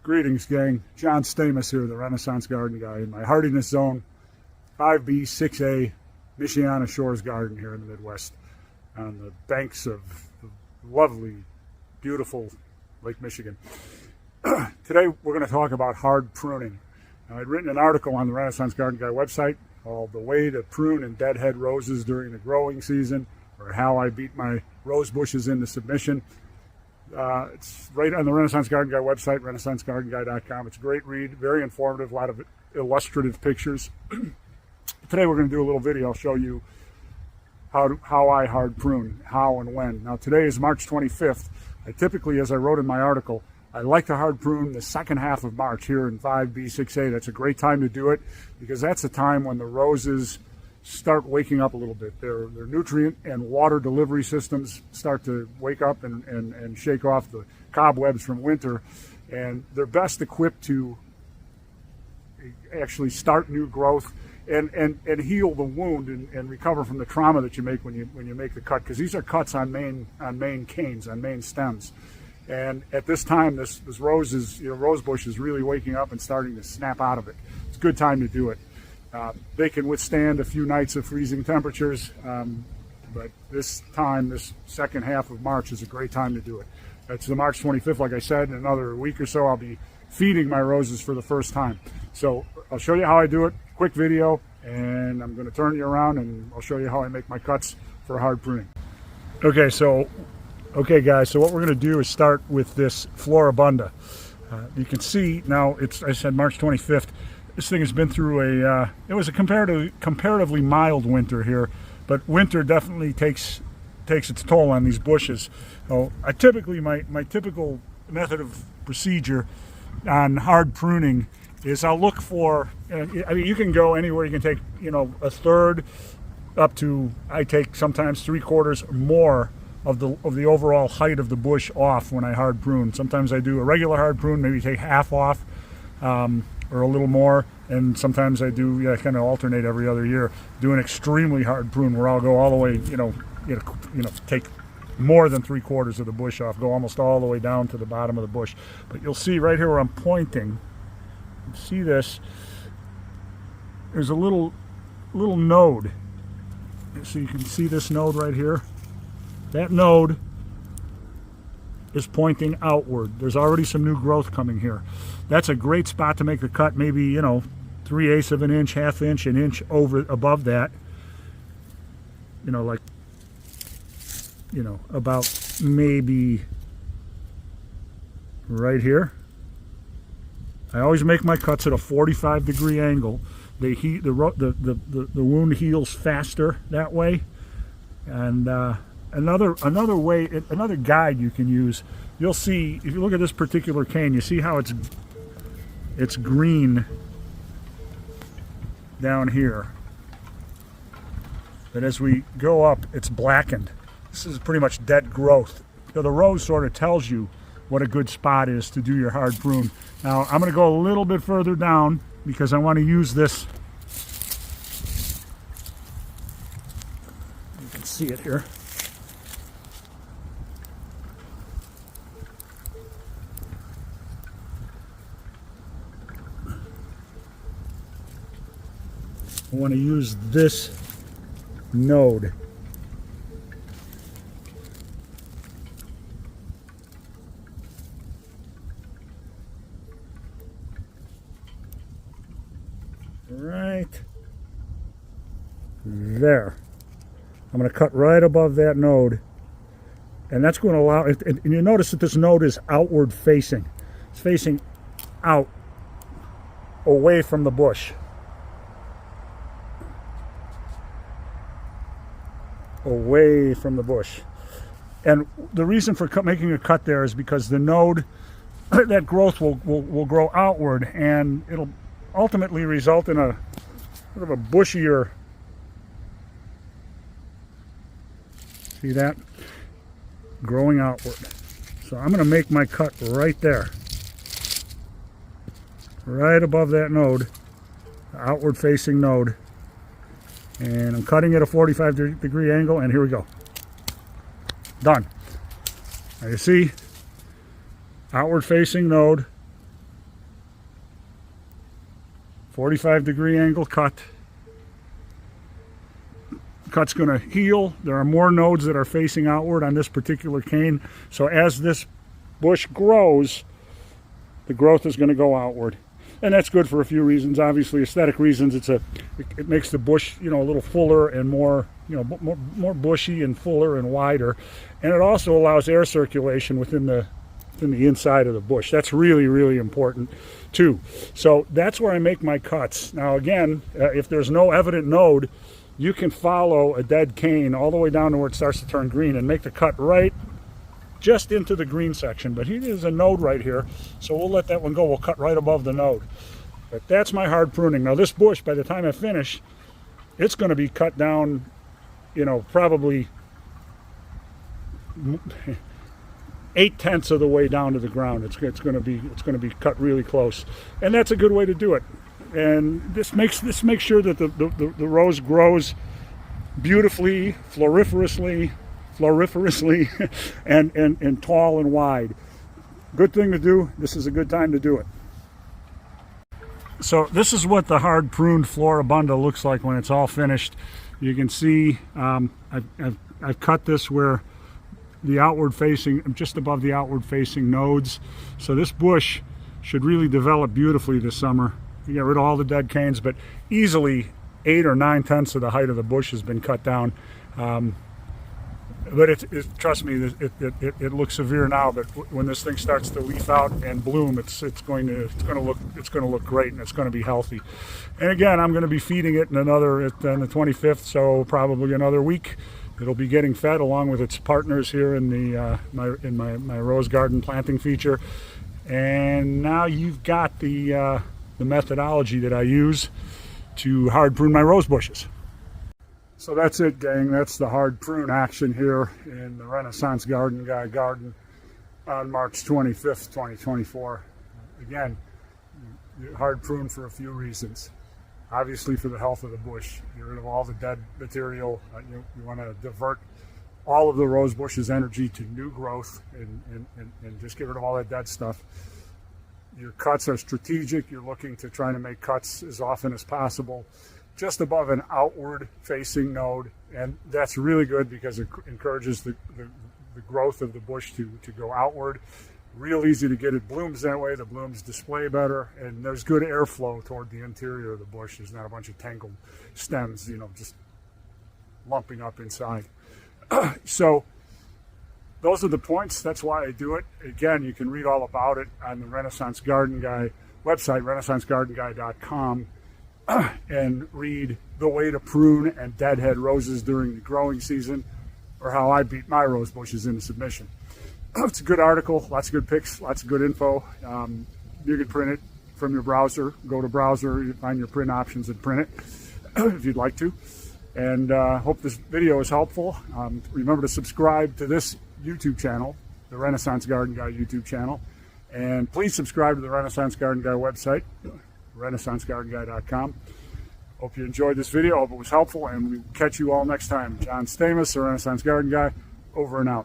Greetings, gang. John Stamos here, the Renaissance Garden Guy, in my hardiness zone, 5B, 6A, Michiana Shores Garden here in the Midwest, on the banks of the lovely, beautiful Lake Michigan. Today we're going to talk about hard pruning. Now, I'd written an article on the Renaissance Garden Guy website called The Way to Prune and Deadhead Roses During the Growing Season, or How I Beat My Rose Bushes into Submission. It's right on the Renaissance Garden Guy website, renaissancegardenguy.com. It's a great read, very informative, a lot of illustrative pictures. Today we're going to do a little video. I'll show you how I hard prune, how and when. Now today is March 25th. I typically, as I wrote in my article, I like to hard prune the second half of March here in 5B, 6A. That's a great time to do it because that's the time when the roses start waking up a little bit. Their nutrient and water delivery systems start to wake up and shake off the cobwebs from winter, and they're best equipped to actually start new growth and heal the wound and recover from the trauma that you make when you make the cut, because these are cuts on main canes, on main stems. And at this time, this rose bush is really waking up and starting to snap out of it. It's a good time to do it. They can withstand a few nights of freezing temperatures, but this second half of March is a great time to do it. It's the March 25th, like I said. In another week or so, I'll be feeding my roses for the first time. So I'll show you how I do it, quick video, and I'm going to turn you around and I'll show you how I make my cuts for hard pruning. Okay guys, so what we're going to do is start with this Floribunda. You can see now, I said March 25th. This thing has been through it was a comparatively mild winter here, but winter definitely takes its toll on these bushes. So I typically, my typical method of procedure on hard pruning is I'll look for, I mean, you can go anywhere. You can take, a third up to, I take sometimes 3/4 or more of the overall height of the bush off when I hard prune. Sometimes I do a regular hard prune, maybe take half off, or a little more, and sometimes I do kind of alternate every other year. Do an extremely hard prune where I'll go all the way, take more than 3/4 of the bush off, go almost all the way down to the bottom of the bush. But you'll see right here where I'm pointing, see this? There's a little node. So you can see this node right here. That node is pointing outward. There's already some new growth coming here. That's a great spot to make the cut, maybe 3/8 of an inch, half inch, an inch above that. About maybe right here. I always make my cuts at a 45-degree angle. They heat the wound heals faster that way. And another guide you can use, you'll see, if you look at this particular cane, you see how it's green down here, but as we go up, it's blackened. This is pretty much dead growth. So the rose sort of tells you what a good spot is to do your hard prune. Now I'm going to go a little bit further down because I want to use this. You can see it here. I want to use this node. Right there. I'm going to cut right above that node, and that's going to allow it. And you notice that this node is outward facing. It's facing out, away from the bush. Away from the bush. And the reason for making a cut there is because the node, that growth will grow outward, and it'll ultimately result in a sort of a bushier, see that? Growing outward. So I'm going to make my cut right there. Right above that node, the outward facing node. And I'm cutting at a 45-degree angle, and here we go. Done. Now you see, outward facing node, 45-degree angle cut. Cut's going to heal. There are more nodes that are facing outward on this particular cane. So as this bush grows, the growth is going to go outward. And that's good for a few reasons. Obviously, aesthetic reasons. It makes the bush, a little fuller and more, more bushy and fuller and wider. And it also allows air circulation within the inside of the bush. That's really, really important too. So that's where I make my cuts. Now again, if there's no evident node, you can follow a dead cane all the way down to where it starts to turn green and make the cut right just into the green section. But here's a node right here, so we'll let that one go. We'll cut right above the node. But that's my hard pruning. Now this bush, by the time I finish, it's going to be cut down, probably 8/10 of the way down to the ground. It's going to be cut really close, and that's a good way to do it. And this makes sure that the rose grows beautifully, floriferously, and tall and wide. Good thing to do. This is a good time to do it. So this is what the hard pruned Floribunda looks like when it's all finished. You can see I've cut this where the outward facing, just above the outward facing nodes. So this bush should really develop beautifully this summer. You get rid of all the dead canes, but easily 8 or 9/10 of the height of the bush has been cut down. But trust me, it looks severe now. But when this thing starts to leaf out and bloom, it's going to look great, and it's going to be healthy. And again, I'm going to be feeding it on the 25th, so probably another week. It'll be getting fed along with its partners here in my rose garden planting feature. And now you've got the methodology that I use to hard prune my rose bushes. So that's it, gang. That's the hard prune action here in the Renaissance Garden Guy garden on March 25th, 2024. Again, hard prune for a few reasons. Obviously for the health of the bush. Get rid of all the dead material. You want to divert all of the rose bush's energy to new growth and just get rid of all that dead stuff. Your cuts are strategic. You're looking to try to make cuts as often as possible just above an outward facing node, and that's really good because it encourages the growth of the bush to go outward. Real easy to get it blooms that way. The blooms display better, and there's good airflow toward the interior of the bush. There's not a bunch of tangled stems, just lumping up inside. So those are the points. That's why I do it. Again, you can read all about it on the Renaissance Garden Guy website, renaissancegardenguy.com, and read the way to prune and deadhead roses during the growing season, or how I beat my rose bushes into submission. It's a good article, lots of good pics, lots of good info. You can print it from your browser. Go to browser, you find your print options and print it if you'd like to. And hope this video is helpful. Remember to subscribe to this YouTube channel, the Renaissance Garden Guy YouTube channel. And please subscribe to the Renaissance Garden Guy website, renaissancegardenguy.com. Hope you enjoyed this video. Hope it was helpful, and we'll catch you all next time. John Stamos, the Renaissance Garden Guy, over and out.